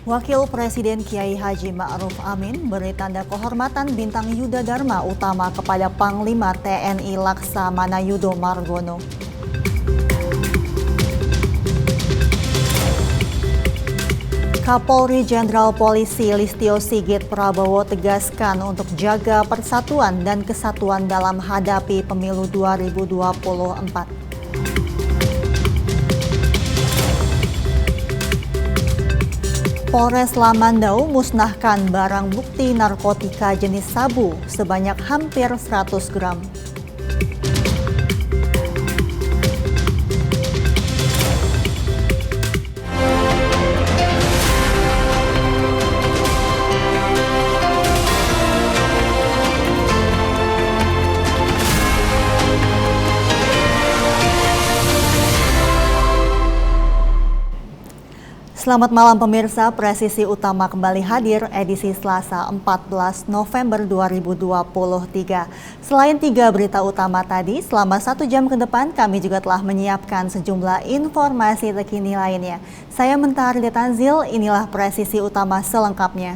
Wakil Presiden Kiai Haji Ma'ruf Amin beri tanda kehormatan Bintang Yuda Dharma Utama kepada Panglima TNI Laksamana Yudo Margono. Kapolri Jenderal Polisi Listio Sigit Prabowo tegaskan untuk jaga persatuan dan kesatuan dalam hadapi pemilu 2024. Polres Lamandau musnahkan barang bukti narkotika jenis sabu sebanyak hampir 100 gram. Selamat malam pemirsa, Presisi Utama kembali hadir edisi Selasa 14 November 2023. Selain 3 berita utama tadi, selama 1 jam ke depan kami juga telah menyiapkan sejumlah informasi terkini lainnya. Saya Mentari Detanzil, inilah Presisi Utama selengkapnya.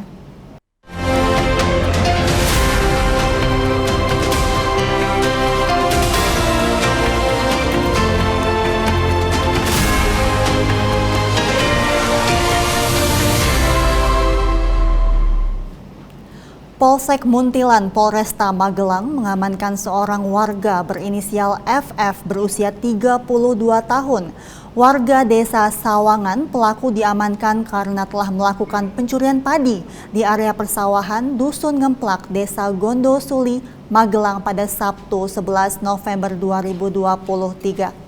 Polsek Muntilan, Polresta Magelang mengamankan seorang warga berinisial FF berusia 32 tahun. Warga desa Sawangan, pelaku diamankan karena telah melakukan pencurian padi di area persawahan Dusun Ngemplak, Desa Gondosuli, Magelang pada Sabtu 11 November 2023.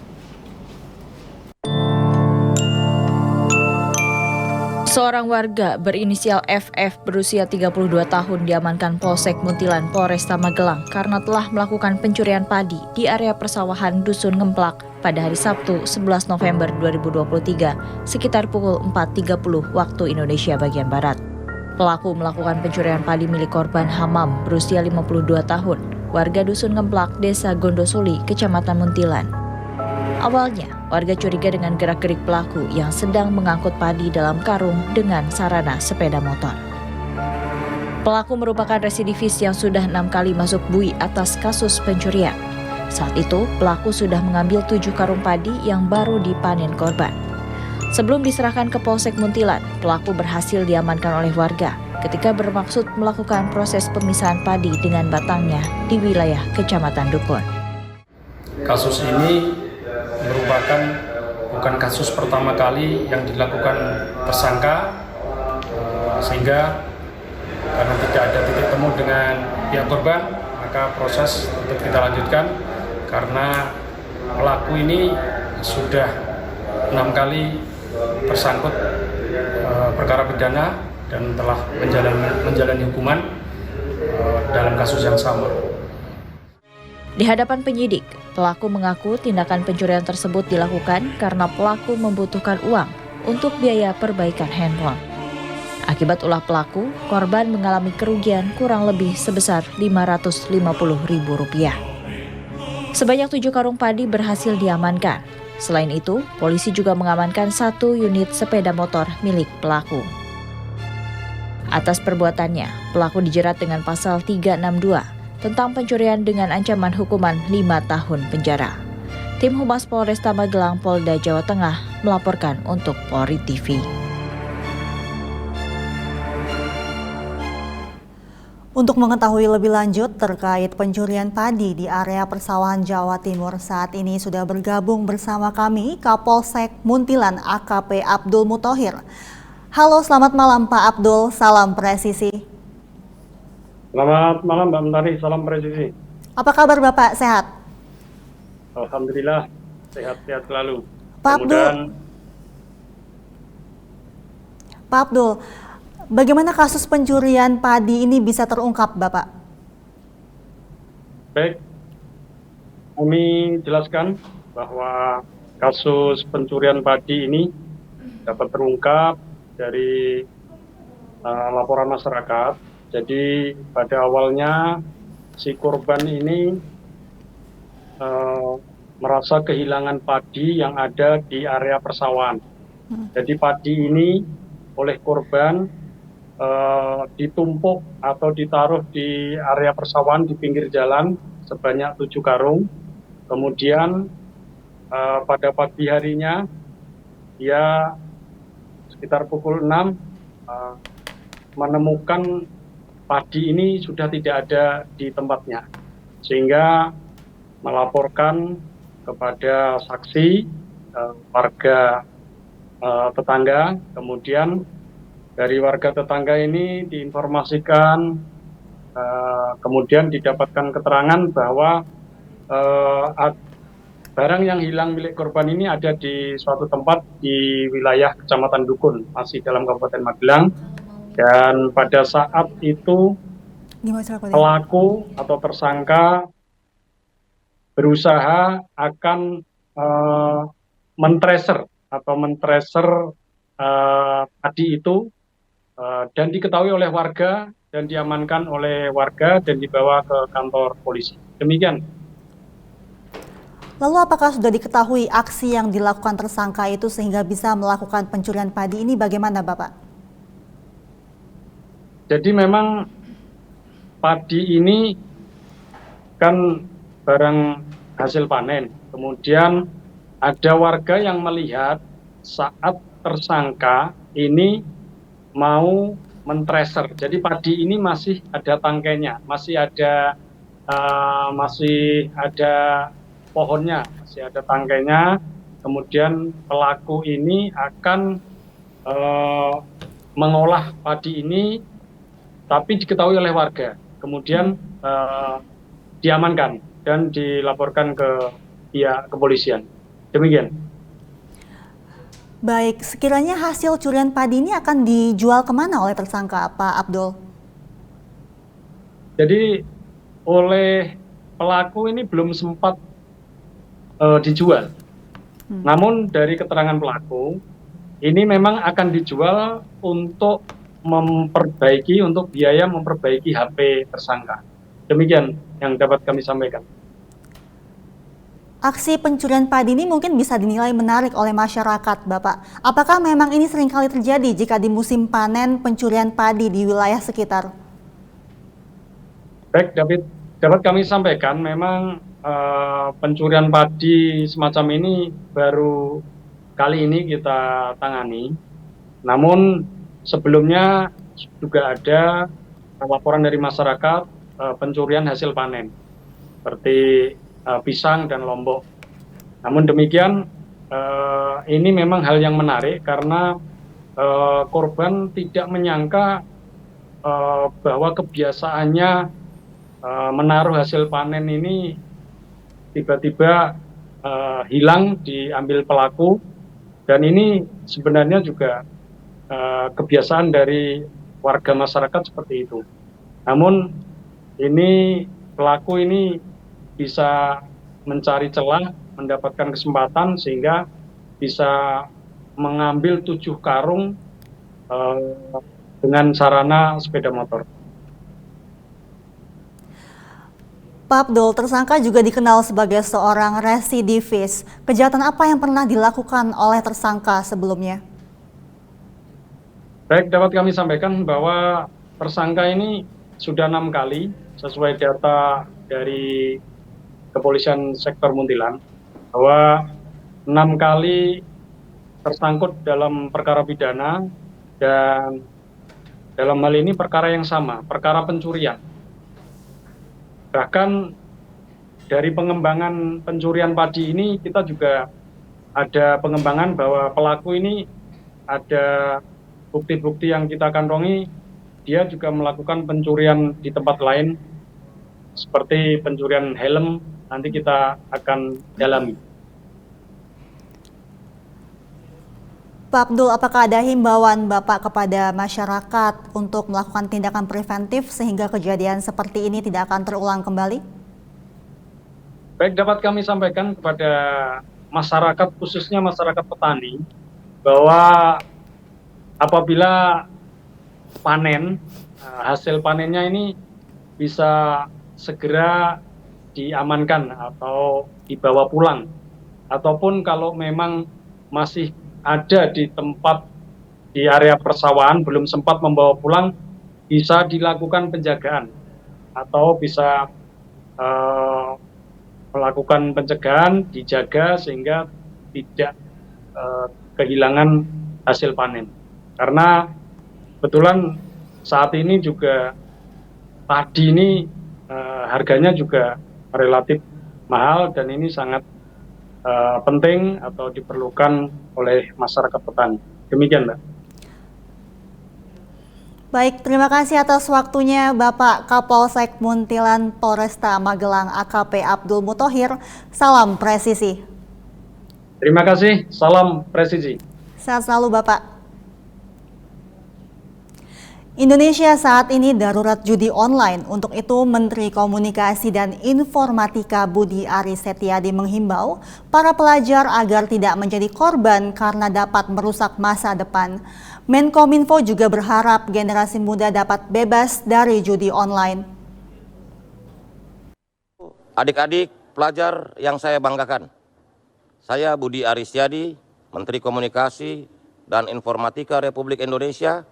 Seorang warga berinisial FF berusia 32 tahun diamankan Polsek Muntilan, Polresta Magelang karena telah melakukan pencurian padi di area persawahan Dusun Ngemplak pada hari Sabtu 11 November 2023 sekitar pukul 4.30 waktu Indonesia bagian Barat. Pelaku melakukan pencurian padi milik korban Hamam berusia 52 tahun, warga Dusun Ngemplak, Desa Gondosuli, Kecamatan Muntilan. Awalnya, warga curiga dengan gerak-gerik pelaku yang sedang mengangkut padi dalam karung dengan sarana sepeda motor. Pelaku merupakan residivis yang sudah 6 kali masuk bui atas kasus pencurian. Saat itu, pelaku sudah mengambil 7 karung padi yang baru dipanen korban. Sebelum diserahkan ke Polsek Muntilan, pelaku berhasil diamankan oleh warga ketika bermaksud melakukan proses pemisahan padi dengan batangnya di wilayah Kecamatan Dukun. Kasus ini merupakan bukan kasus pertama kali yang dilakukan tersangka, sehingga karena tidak ada titik temu dengan pihak korban, maka proses tetap kita lanjutkan karena pelaku ini sudah 6 kali tersangkut perkara pidana dan telah menjalani hukuman dalam kasus yang sama. Di hadapan penyidik, pelaku mengaku tindakan pencurian tersebut dilakukan karena pelaku membutuhkan uang untuk biaya perbaikan handphone. Akibat ulah pelaku, korban mengalami kerugian kurang lebih sebesar Rp550.000. Sebanyak 7 karung padi berhasil diamankan. Selain itu, polisi juga mengamankan 1 unit sepeda motor milik pelaku. Atas perbuatannya, pelaku dijerat dengan pasal 362 tentang pencurian dengan ancaman hukuman 5 tahun penjara. Tim Humas Polresta Magelang, Polda Jawa Tengah melaporkan untuk Polri TV. Untuk mengetahui lebih lanjut terkait pencurian padi di area persawahan Jawa Timur, saat ini sudah bergabung bersama kami Kapolsek Muntilan AKP Abdul Muthohir. Halo, selamat malam Pak Abdul, salam presisi. Selamat malam Mbak Mentari, salam presisi. Apa kabar Bapak, sehat? Alhamdulillah, sehat-sehat selalu. Pak Abdul, bagaimana kasus pencurian padi ini bisa terungkap Bapak? Baik, kami jelaskan bahwa kasus pencurian padi ini dapat terungkap dari laporan masyarakat. Jadi pada awalnya si korban ini merasa kehilangan padi yang ada di area persawahan. Jadi padi ini oleh korban ditumpuk atau ditaruh di area persawahan di pinggir jalan sebanyak 7 karung. Kemudian pada pagi harinya dia sekitar pukul 6 menemukan padi ini sudah tidak ada di tempatnya, sehingga melaporkan kepada saksi, warga tetangga. Kemudian dari warga tetangga ini diinformasikan, kemudian didapatkan keterangan bahwa barang yang hilang milik korban ini ada di suatu tempat di wilayah Kecamatan Dukun, masih dalam Kabupaten Magelang. Dan pada saat itu pelaku atau tersangka berusaha akan men-tracer padi itu, dan diketahui oleh warga dan diamankan oleh warga dan dibawa ke kantor polisi. Demikian. Lalu apakah sudah diketahui aksi yang dilakukan tersangka itu sehingga bisa melakukan pencurian padi ini, bagaimana Bapak? Jadi memang padi ini kan barang hasil panen. Kemudian ada warga yang melihat saat tersangka ini mau men-tracer. Jadi padi ini masih ada tangkainya, masih ada pohonnya, masih ada tangkainya. Kemudian pelaku ini akan mengolah padi ini, tapi diketahui oleh warga. Kemudian diamankan dan dilaporkan ke pihak kepolisian. Demikian. Baik, sekiranya hasil curian padi ini akan dijual kemana oleh tersangka, Pak Abdul? Jadi oleh pelaku ini belum sempat dijual. Namun dari keterangan pelaku, ini memang akan dijual untuk biaya memperbaiki HP tersangka. Demikian yang dapat kami sampaikan. Aksi pencurian padi ini mungkin bisa dinilai menarik oleh masyarakat, Bapak. Apakah memang ini seringkali terjadi jika di musim panen pencurian padi di wilayah sekitar? Baik, dapat kami sampaikan, memang pencurian padi semacam ini baru kali ini kita tangani. Namun sebelumnya juga ada laporan dari masyarakat pencurian hasil panen, seperti pisang dan lombok. Namun demikian, ini memang hal yang menarik karena korban tidak menyangka bahwa kebiasaannya menaruh hasil panen ini tiba-tiba hilang, diambil pelaku. Dan ini sebenarnya juga kebiasaan dari warga masyarakat seperti itu. Namun ini pelaku ini bisa mencari celah, mendapatkan kesempatan sehingga bisa mengambil 7 karung dengan sarana sepeda motor. Pak Abdul, tersangka juga dikenal sebagai seorang residivis. Kejahatan apa yang pernah dilakukan oleh tersangka sebelumnya? Baik, dapat kami sampaikan bahwa tersangka ini sudah 6 kali sesuai data dari Kepolisian Sektor Muntilan, bahwa 6 kali tersangkut dalam perkara pidana, dan dalam hal ini perkara yang sama, perkara pencurian. Bahkan dari pengembangan pencurian padi ini kita juga ada pengembangan bahwa pelaku ini ada bukti-bukti yang kita kantongi, dia juga melakukan pencurian di tempat lain seperti pencurian helm. Nanti kita akan dalami. Pak Abdul, apakah ada himbauan Bapak kepada masyarakat untuk melakukan tindakan preventif sehingga kejadian seperti ini tidak akan terulang kembali? Baik, dapat kami sampaikan kepada masyarakat, khususnya masyarakat petani, bahwa apabila panen, hasil panennya ini bisa segera diamankan atau dibawa pulang, ataupun kalau memang masih ada di tempat di area persawahan belum sempat membawa pulang, bisa dilakukan penjagaan atau bisa melakukan pencegahan, dijaga sehingga tidak kehilangan hasil panen. Karena kebetulan saat ini juga padi ini harganya juga relatif mahal dan ini sangat penting atau diperlukan oleh masyarakat petani. Demikian, Mbak. Baik, terima kasih atas waktunya Bapak Kapolsek Muntilan Polresta Magelang AKP Abdul Muthohir. Salam presisi. Terima kasih, salam presisi. Sehat selalu Bapak. Indonesia saat ini darurat judi online. Untuk itu, Menteri Komunikasi dan Informatika Budi Aris Setiadi menghimbau para pelajar agar tidak menjadi korban karena dapat merusak masa depan. Menkominfo juga berharap generasi muda dapat bebas dari judi online. Adik-adik pelajar yang saya banggakan, saya Budi Aris Setiadi, Menteri Komunikasi dan Informatika Republik Indonesia,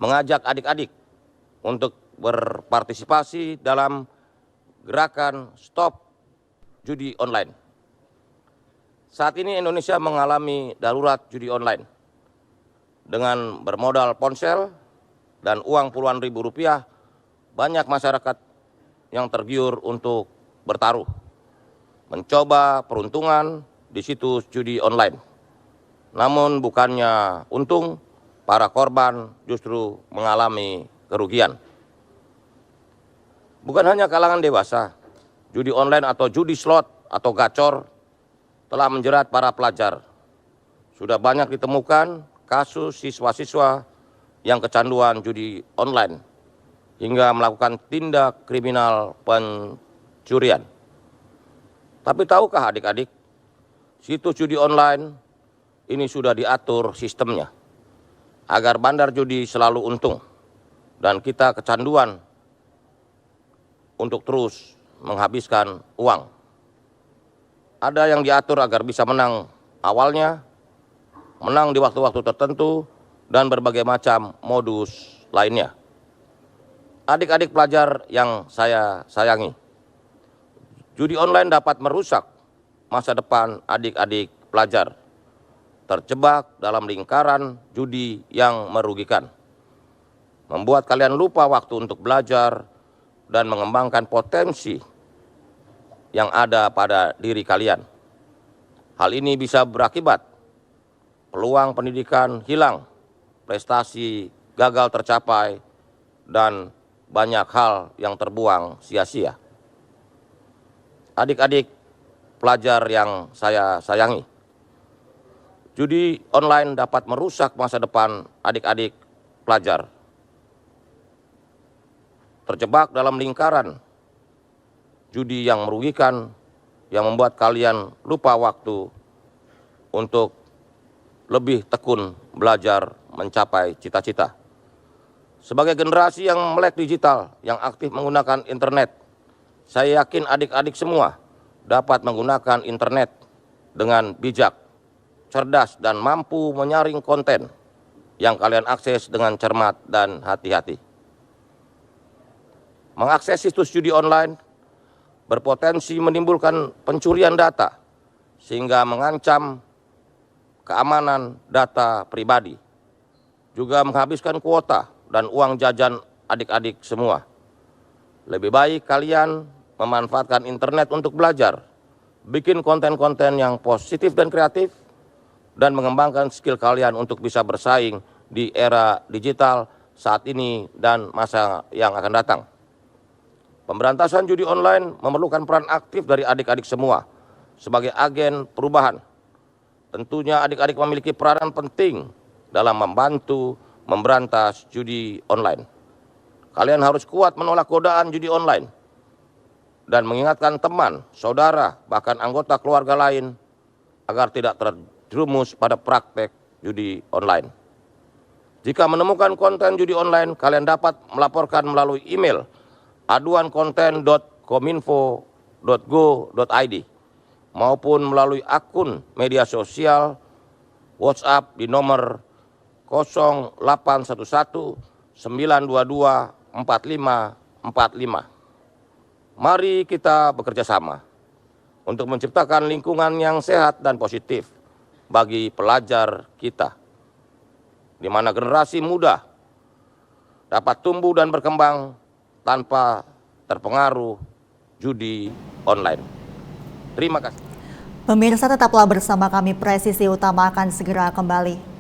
mengajak adik-adik untuk berpartisipasi dalam gerakan Stop Judi Online. Saat ini Indonesia mengalami darurat judi online. Dengan bermodal ponsel dan uang puluhan ribu rupiah, banyak masyarakat yang tergiur untuk bertaruh, mencoba peruntungan di situs judi online. Namun bukannya untung, para korban justru mengalami kerugian. Bukan hanya kalangan dewasa, judi online atau judi slot atau gacor telah menjerat para pelajar. Sudah banyak ditemukan kasus siswa-siswa yang kecanduan judi online hingga melakukan tindak kriminal pencurian. Tapi tahukah adik-adik, situs judi online ini sudah diatur sistemnya agar bandar judi selalu untung dan kita kecanduan untuk terus menghabiskan uang. Ada yang diatur agar bisa menang awalnya, menang di waktu-waktu tertentu, dan berbagai macam modus lainnya. Adik-adik pelajar yang saya sayangi, judi online dapat merusak masa depan adik-adik pelajar, terjebak dalam lingkaran judi yang merugikan, membuat kalian lupa waktu untuk belajar dan mengembangkan potensi yang ada pada diri kalian. Hal ini bisa berakibat peluang pendidikan hilang, prestasi gagal tercapai, dan banyak hal yang terbuang sia-sia. Adik-adik pelajar yang saya sayangi, judi online dapat merusak masa depan adik-adik pelajar. Terjebak dalam lingkaran judi yang merugikan, yang membuat kalian lupa waktu untuk lebih tekun belajar mencapai cita-cita. Sebagai generasi yang melek digital, yang aktif menggunakan internet, saya yakin adik-adik semua dapat menggunakan internet dengan bijak, cerdas, dan mampu menyaring konten yang kalian akses dengan cermat dan hati-hati. Mengakses situs judi online berpotensi menimbulkan pencurian data sehingga mengancam keamanan data pribadi, juga menghabiskan kuota dan uang jajan adik-adik semua. Lebih baik kalian memanfaatkan internet untuk belajar, bikin konten-konten yang positif dan kreatif, dan mengembangkan skill kalian untuk bisa bersaing di era digital saat ini dan masa yang akan datang. Pemberantasan judi online memerlukan peran aktif dari adik-adik semua sebagai agen perubahan. Tentunya adik-adik memiliki peranan penting dalam membantu memberantas judi online. Kalian harus kuat menolak godaan judi online dan mengingatkan teman, saudara, bahkan anggota keluarga lain agar tidak terjerumus pada praktek judi online. Jika menemukan konten judi online, kalian dapat melaporkan melalui email aduankonten.kominfo.go.id maupun melalui akun media sosial WhatsApp di nomor 0811 922 4545. Mari kita bekerja sama untuk menciptakan lingkungan yang sehat dan positif bagi pelajar kita, di mana generasi muda dapat tumbuh dan berkembang tanpa terpengaruh judi online. Terima kasih. Pemirsa, tetaplah bersama kami. Presisi Utama akan segera kembali.